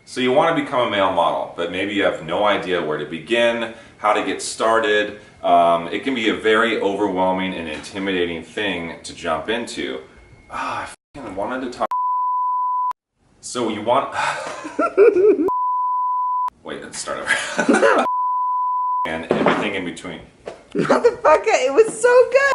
So you want to become a male model, but maybe you have no idea where to begin, how to get started. It can be a very overwhelming and intimidating thing to jump into. I fucking wanted to talk. So you want... Wait, let's start over. And everything in between. Motherfucker, it was so good!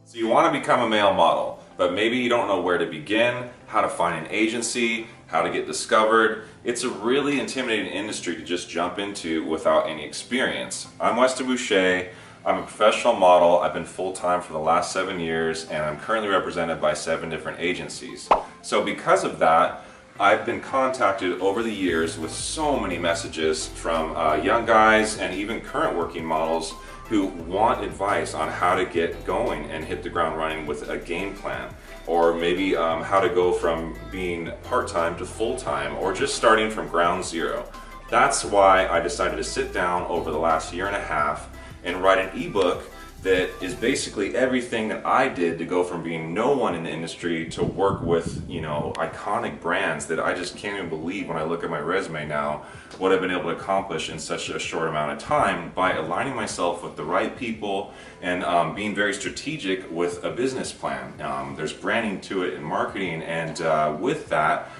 So you want to become a male model, but maybe you don't know where to begin, how to find an agency, how to get discovered. It's a really intimidating industry to just jump into without any experience. I'm Weston Boucher. I'm a professional model. I've been full-time for the last 7 years, and I'm currently represented by 7 different agencies. So because of that, I've been contacted over the years with so many messages from young guys and even current working models who want advice on how to get going and hit the ground running with a game plan, or maybe how to go from being part-time to full-time, or just starting from ground zero. That's why I decided to sit down over the last year and a half and write an ebook that is basically everything that I did to go from being no one in the industry to work with, you know, iconic brands that I just can't even believe when I look at my resume now what I've been able to accomplish in such a short amount of time by aligning myself with the right people and being very strategic with a business plan. There's branding to it and marketing, and with that,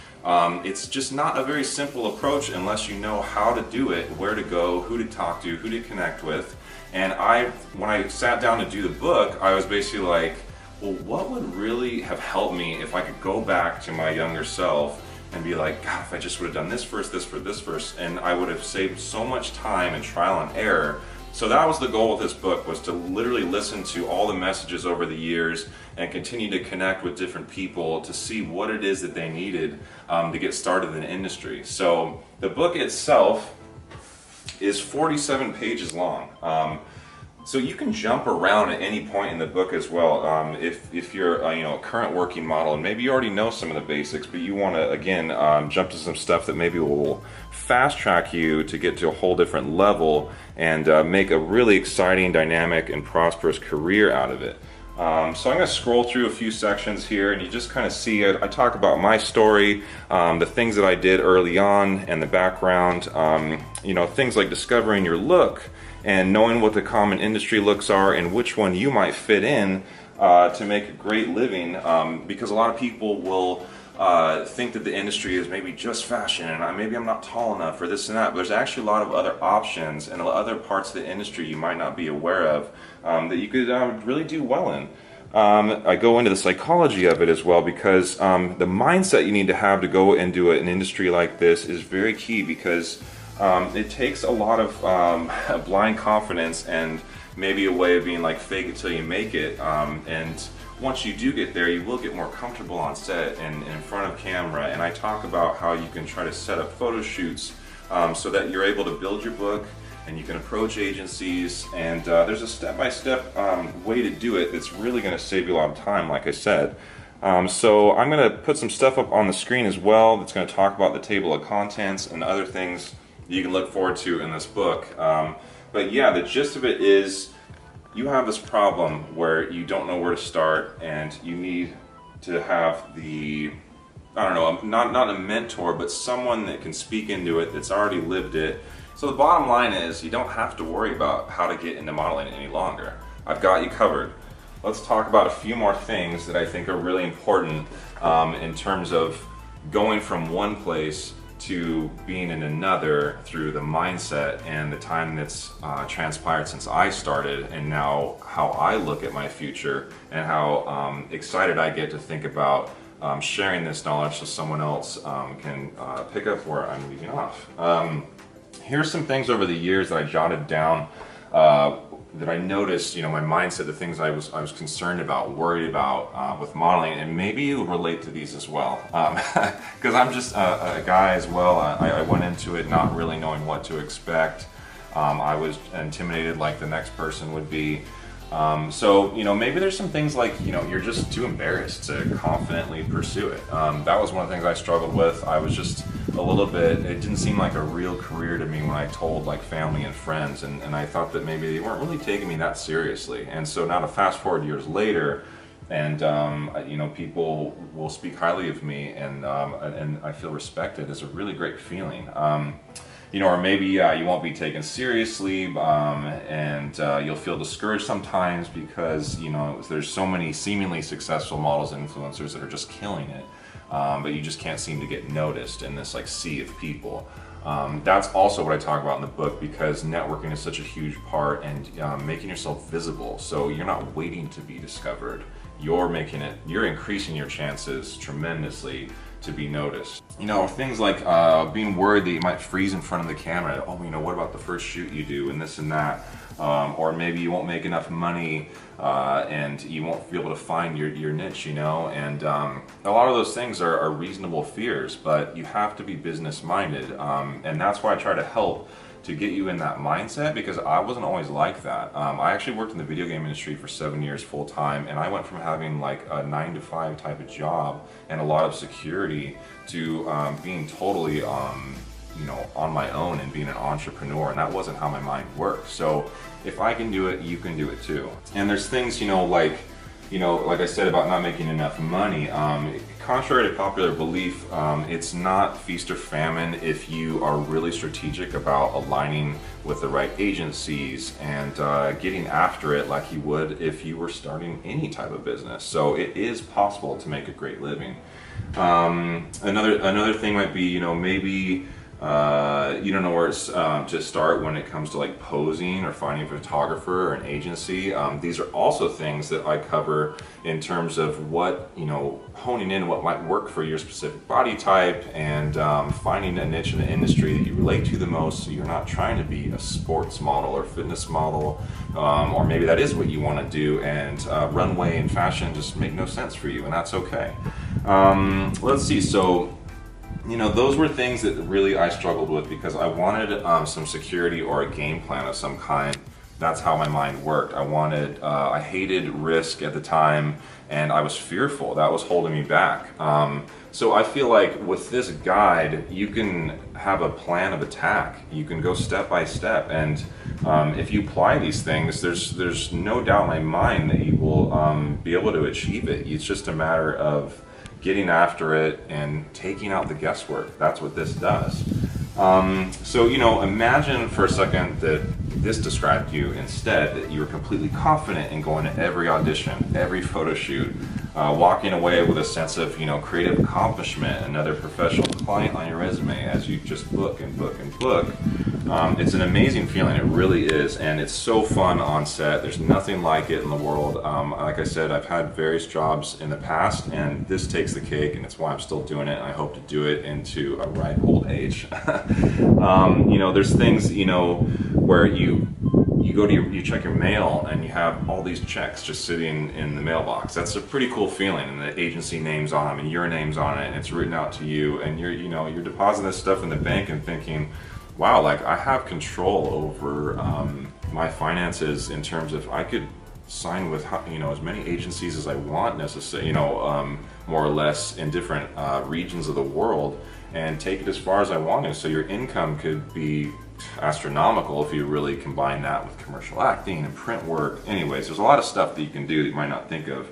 it's just not a very simple approach unless you know how to do it, where to go, who to talk to, who to connect with. And when I sat down to do the book, I was basically like, well, what would really have helped me if I could go back to my younger self and be like, God, if I just would have done this first, and I would have saved so much time and trial and error. So that was the goal of this book, was to literally listen to all the messages over the years and continue to connect with different people to see what it is that they needed to get started in the industry. So the book itself is 47 pages long. So you can jump around at any point in the book as well. If you're a current working model, and maybe you already know some of the basics, but you want to again jump to some stuff that maybe will fast track you to get to a whole different level and make a really exciting, dynamic, and prosperous career out of it. So I'm going to scroll through a few sections here, and you just kind of see it. I talk about my story, the things that I did early on, and the background. Things like discovering your look and knowing what the common industry looks are and which one you might fit in to make a great living. Because a lot of people will think that the industry is maybe just fashion, and maybe I'm not tall enough for this and that, but there's actually a lot of other options and other parts of the industry you might not be aware of that you could really do well in. I go into the psychology of it as well, because the mindset you need to have to go into an industry like this is very key, because it takes a lot of blind confidence and maybe a way of being like fake it till you make it, and once you do get there, you will get more comfortable on set and in front of camera. And I talk about how you can try to set up photo shoots so that you're able to build your book and you can approach agencies. And there's a step-by-step way to do it that's really going to save you a lot of time, like I said. So I'm going to put some stuff up on the screen as well that's going to talk about the table of contents and other things you can look forward to in this book. But yeah, the gist of it is, you have this problem where you don't know where to start, and you need to have the, not a mentor, but someone that can speak into it, that's already lived it. So the bottom line is, you don't have to worry about how to get into modeling any longer. I've got you covered. Let's talk about a few more things that I think are really important in terms of going from one place to being in another through the mindset and the time that's transpired since I started, and now how I look at my future and how excited I get to think about sharing this knowledge so someone else can pick up where I'm leaving off. Here's some things over the years that I jotted down that I noticed, my mindset, the things I was concerned about, worried about with modeling, and maybe you relate to these as well. Because I'm just a guy as well. I went into it not really knowing what to expect. I was intimidated like the next person would be. So maybe there's some things like, you're just too embarrassed to confidently pursue it. That was one of the things I struggled with. I was just a little bit, it didn't seem like a real career to me when I told like family and friends, and I thought that maybe they weren't really taking me that seriously. And so now to fast forward years later, and you know, people will speak highly of me, and I feel respected. It's a really great feeling. You know, or maybe you won't be taken seriously, and you'll feel discouraged sometimes because, you know, there's so many seemingly successful models and influencers that are just killing it, but you just can't seem to get noticed in this like sea of people. That's also what I talk about in the book, because networking is such a huge part, and making yourself visible. So you're not waiting to be discovered. You're increasing your chances tremendously to be noticed. You know, things like being worried that you might freeze in front of the camera. Oh, you know, what about the first shoot you do, and this and that? Or maybe you won't make enough money and you won't be able to find your niche, you know? And a lot of those things are reasonable fears, but you have to be business minded. And that's why I try to help to get you in that mindset, because I wasn't always like that. I actually worked in the video game industry for 7 years full time, and I went from having like a 9-to-5 type of job and a lot of security to being totally you know, on my own and being an entrepreneur, and that wasn't how my mind worked. So if I can do it, you can do it too. And there's things, you know, like I said about not making enough money. Contrary to popular belief, it's not feast or famine if you are really strategic about aligning with the right agencies and getting after it like you would if you were starting any type of business. So it is possible to make a great living. Another thing might be, you know, maybe you don't know where to start when it comes to like posing or finding a photographer or an agency. These are also things that I cover in terms of what, you know, honing in what might work for your specific body type, and finding a niche in the industry that you relate to the most, so you're not trying to be a sports model or fitness model, or maybe that is what you want to do, and runway and fashion just make no sense for you, and that's okay. Let's see, so you know, those were things that really I struggled with, because I wanted some security or a game plan of some kind. That's how my mind worked. I hated risk at the time, and I was fearful. That was holding me back. So I feel like with this guide, you can have a plan of attack. You can go step by step, and if you apply these things, there's no doubt in my mind that you will be able to achieve it. It's just a matter of getting after it and taking out the guesswork. That's what this does. So, you know, imagine for a second that this described you instead, that you were completely confident in going to every audition, every photo shoot, walking away with a sense of, you know, creative accomplishment, another professional client on your resume as you just book and book and book. It's an amazing feeling, it really is, and it's so fun on set. There's nothing like it in the world. Like I said, I've had various jobs in the past, and this takes the cake, and it's why I'm still doing it, and I hope to do it into a ripe old age. You know, there's things, you know, where you go to you check your mail and you have all these checks just sitting in the mailbox. That's a pretty cool feeling, and the agency name's on them and your name's on it, and it's written out to you, and you're depositing this stuff in the bank and thinking, wow, like I have control over my finances, in terms of I could sign with, you know, as many agencies as I want, necessarily, you know, more or less in different regions of the world, and take it as far as I want to. So your income could be astronomical if you really combine that with commercial acting and print work. Anyways, there's a lot of stuff that you can do that you might not think of.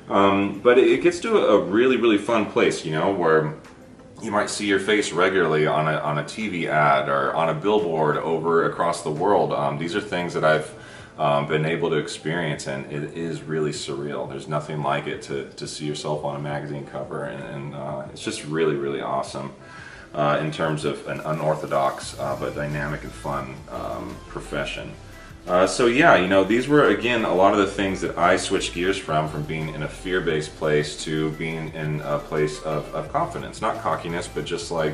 But it gets to a really, really fun place, you know, where you might see your face regularly on a TV ad or on a billboard over across the world. These are things that I've been able to experience, and it is really surreal. There's nothing like it to see yourself on a magazine cover, and it's just really, really awesome in terms of an unorthodox but dynamic and fun profession. So yeah, you know, these were, again, a lot of the things that I switched gears from being in a fear-based place to being in a place of confidence. Not cockiness, but just like,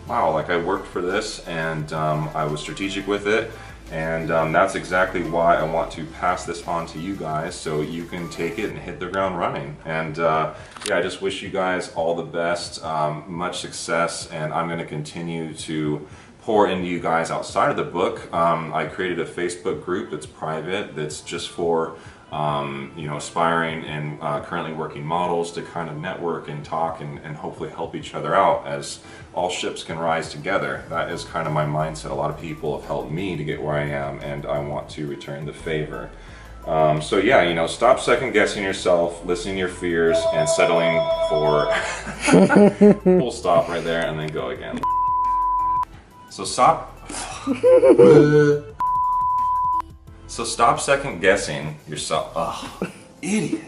wow, like I worked for this, and I was strategic with it, and that's exactly why I want to pass this on to you guys, so you can take it and hit the ground running. And yeah, I just wish you guys all the best, much success, and I'm going to continue to pour into you guys outside of the book. I created a Facebook group that's private, that's just for you know, aspiring and currently working models to kind of network and talk and hopefully help each other out, as all ships can rise together. That is kind of my mindset. A lot of people have helped me to get where I am, and I want to return the favor. So yeah, you know, stop second guessing yourself, listening to your fears, and settling for full stop right there, and then go again. So stop. So stop second guessing yourself. Ugh, idiot.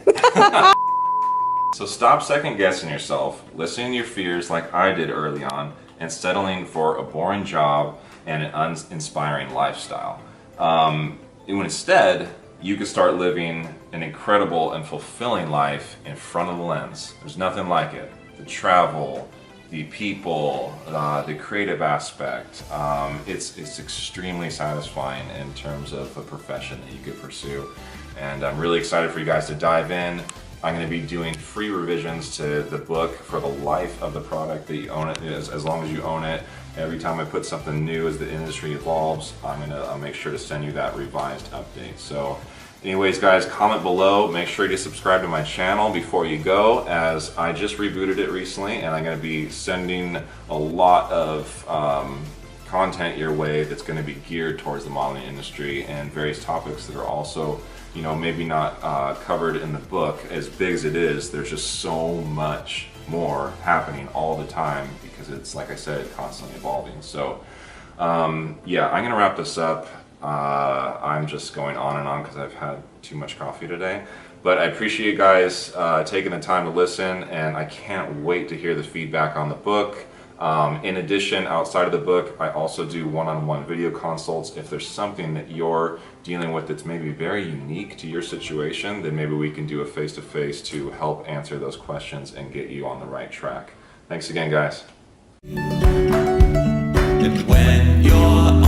So stop second guessing yourself, listening to your fears like I did early on, and settling for a boring job and an uninspiring lifestyle. Instead, you could start living an incredible and fulfilling life in front of the lens. There's nothing like it. The travel, the people, the creative aspect. It's extremely satisfying in terms of a profession that you could pursue. And I'm really excited for you guys to dive in. I'm going to be doing free revisions to the book for the life of the product that you own it, as long as you own it. Every time I put something new as the industry evolves, I'll make sure to send you that revised update. So anyways, guys, comment below. Make sure you subscribe to my channel before you go, as I just rebooted it recently, and I'm going to be sending a lot of content your way that's going to be geared towards the modeling industry and various topics that are also, you know, maybe not covered in the book. As big as it is, there's just so much more happening all the time because it's, like I said, constantly evolving. So yeah, I'm gonna wrap this up. I'm just going on and on because I've had too much coffee today, but I appreciate you guys taking the time to listen, and I can't wait to hear the feedback on the book. In addition, outside of the book, I also do one-on-one video consults. If there's something that you're dealing with that's maybe very unique to your situation, then maybe we can do a face-to-face to help answer those questions and get you on the right track. Thanks again, guys. And when you're